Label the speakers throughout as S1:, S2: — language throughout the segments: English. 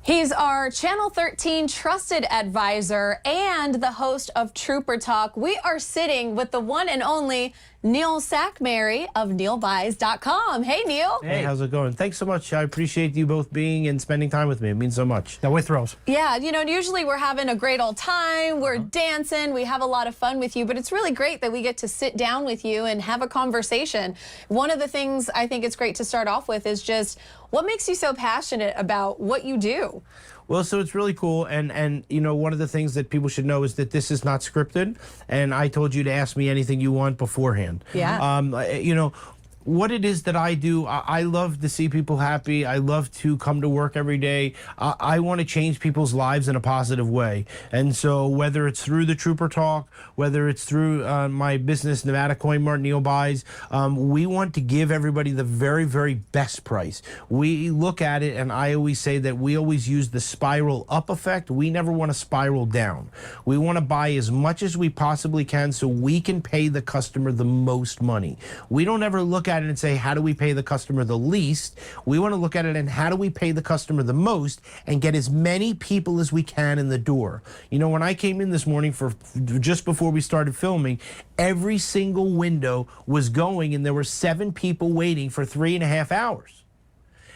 S1: He's our Channel 13 trusted advisor and the host of Trooper Talk. We are sitting with the one and only Neil Sackmary of NeilBuys.com. Hey, Neil.
S2: Hey, how's it going? Thanks so much. I appreciate you both being and spending time with me. It means so much.
S3: No, we're thrilled.
S1: Yeah, you know, usually we're having a great old time. We're dancing. We have a lot of fun with you, but it's really great that we get to sit down with you and have a conversation. One of the things I think it's great to start off with is just what makes you so passionate about what you do?
S2: Well, so it's really cool, and you know, one of the things that people should know is that this is not scripted, and I told you to ask me anything you want beforehand.
S1: Yeah.
S2: You know, what it is that I do, I love to see people happy. I love to come to work every day. I want to change people's lives in a positive way. And so whether it's through the Trooper Talk, whether it's through my business, Nevada Coin Mart, Neil Buys, we want to give everybody the very, very best price. We look at it, and I always say that we always use the spiral up effect. We never want to spiral down. We want to buy as much as we possibly can so we can pay the customer the most money. We don't ever look at it and say, how do we pay the customer the least? We want to look at it and how do we pay the customer the most and get as many people as we can in the door. You know, when I came in this morning for just before we started filming, every single window was going and there were 7 people waiting for 3.5 hours.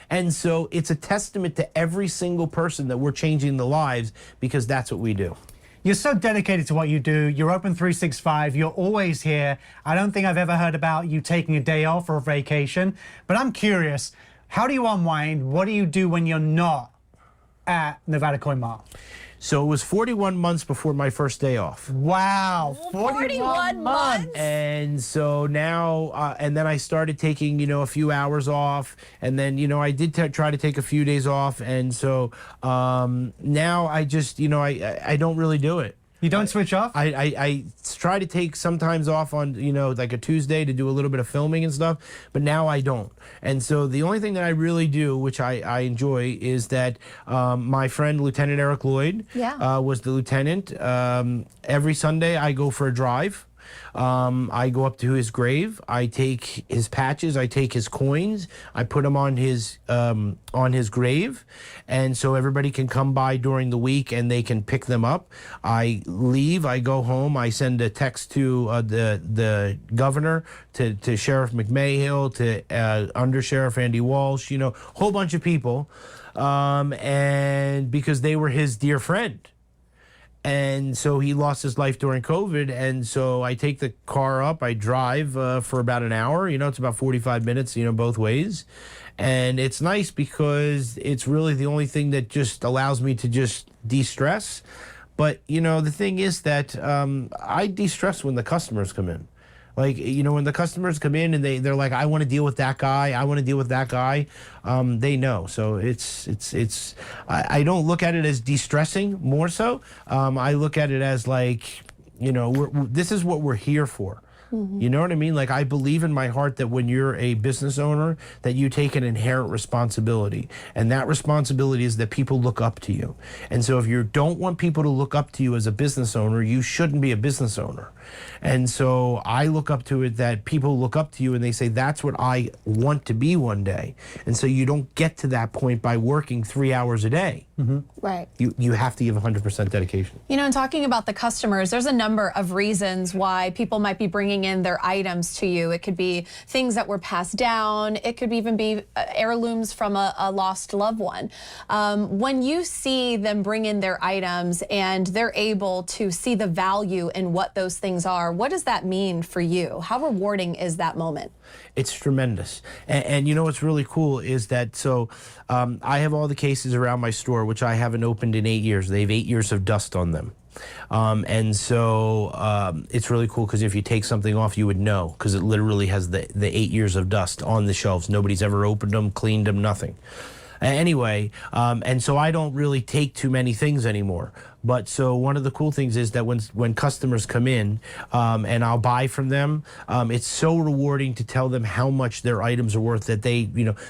S2: And so it's a testament to every single person that we're changing the lives, because that's what we do.
S3: You're so dedicated to what you do. You're open 365. You're always here. I don't think I've ever heard about you taking a day off or a vacation. But I'm curious, how do you unwind? What do you do when you're not at Nevada Coin Mart?
S2: So it was 41 months before my first day off.
S3: Wow,
S1: 41 months.
S2: And so now, and then I started taking, you know, a few hours off. And then, you know, I did try to take a few days off. And so now I just, you know, I don't really do it.
S3: You don't switch off?
S2: I try to take sometimes off on, you know, like a Tuesday to do a little bit of filming and stuff, but now I don't. And so the only thing that I really do, which I enjoy, is that my friend Lieutenant Eric Lloyd was the lieutenant. Every Sunday I go for a drive. I go up to his grave. I take his patches. I take his coins. I put them on his grave, and so everybody can come by during the week and they can pick them up. I leave. I go home. I send a text to the governor, to Sheriff McMahill, to Under Sheriff Andy Walsh. You know, a whole bunch of people, and because they were his dear friend. And so he lost his life during COVID, and so I take the car up, I drive for about an hour, you know, it's about 45 minutes, you know, both ways. And it's nice because it's really the only thing that just allows me to just de-stress. But, you know, the thing is that I de-stress when the customers come in. Like, you know, when the customers come in and they're like, I want to deal with that guy, I want to deal with that guy, they know. So I don't look at it as de-stressing more so. I look at it as like, you know, this is what we're here for. You know what I mean? Like, I believe in my heart that when you're a business owner, that you take an inherent responsibility. And that responsibility is that people look up to you. And so if you don't want people to look up to you as a business owner, you shouldn't be a business owner. And so I look up to it that people look up to you and they say, that's what I want to be one day. And so you don't get to that point by working 3 hours a day.
S1: Right.
S2: You have to give 100% dedication.
S1: You know, in talking about the customers, there's a number of reasons why people might be bringing in their items to you. It could be things that were passed down. It could even be heirlooms from a lost loved one. When you see them bring in their items and they're able to see the value in what those things are, what does that mean for you? How rewarding is that moment?
S2: It's tremendous. And you know what's really cool is that, so I have all the cases around my store, which I haven't opened in 8 years. They have 8 years of dust on them. And so it's really cool because if you take something off, you would know, because it literally has the 8 years of dust on the shelves. Nobody's ever opened them, cleaned them, nothing. Anyway, and so I don't really take too many things anymore. But so one of the cool things is that when customers come in and I'll buy from them, it's so rewarding to tell them how much their items are worth. That they,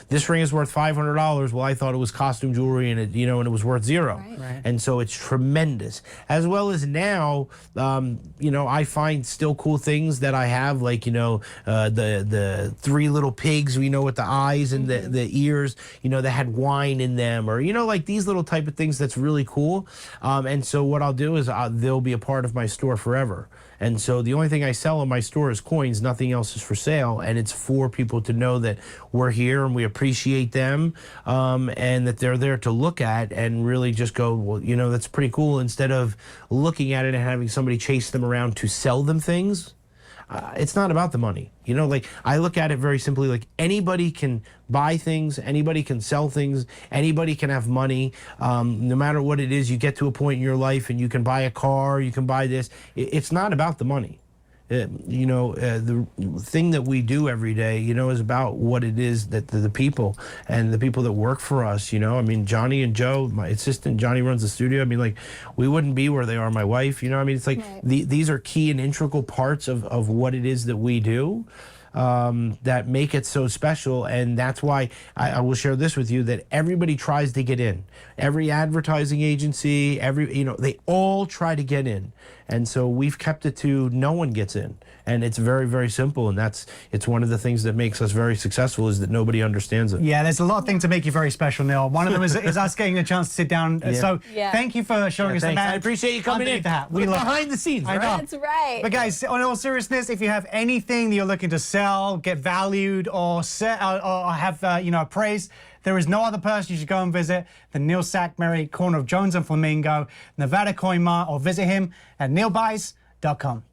S2: this ring is worth $500. Well, I thought it was costume jewelry, and it was worth zero.
S1: Right.
S2: And so it's tremendous. As well as now, I find still cool things that I have, like the three little pigs, with the eyes and the ears, that had wine in them, or like these little type of things that's really cool. And so what I'll do is they'll be a part of my store forever. And so the only thing I sell in my store is coins. Nothing else is for sale. And it's for people to know that we're here and we appreciate them, and that they're there to look at and really just go, well, that's pretty cool, instead of looking at it and having somebody chase them around to sell them things. It's not about the money. Like, I look at it very simply, like, anybody can buy things, anybody can sell things, anybody can have money. No matter what it is, you get to a point in your life and you can buy a car, you can buy this. It's not about the money. The thing that we do every day, is about what it is that the people and the people that work for us, I mean, Johnny and Joe, my assistant, Johnny runs the studio. I mean, like, we wouldn't be where they are, my wife, I mean, it's like,
S1: right.
S2: These are key and integral parts of what it is that we do. That make it so special, and that's why I will share this with you, that everybody tries to get in. Every advertising agency, they all try to get in, and so we've kept it to no one gets in, and it's very, very simple, and it's one of the things that makes us very successful, is that nobody understands it.
S3: Yeah, there's a lot of things to make you very special, Neil. One of them is us getting a chance to sit down.
S2: Yeah.
S3: So
S1: Yeah.
S3: thank you for showing us the
S2: Thanks.
S3: man.
S2: I appreciate you coming in.
S3: We love
S2: behind the scenes.
S3: I know.
S2: Right?
S1: That's right.
S3: But guys, on all seriousness, if you have anything that you're looking to sell, get valued, or have appraised, there is no other person you should go and visit than Neil Sackmary, corner of Jones and Flamingo, Nevada Coin Mart, or visit him at neilbuys.com.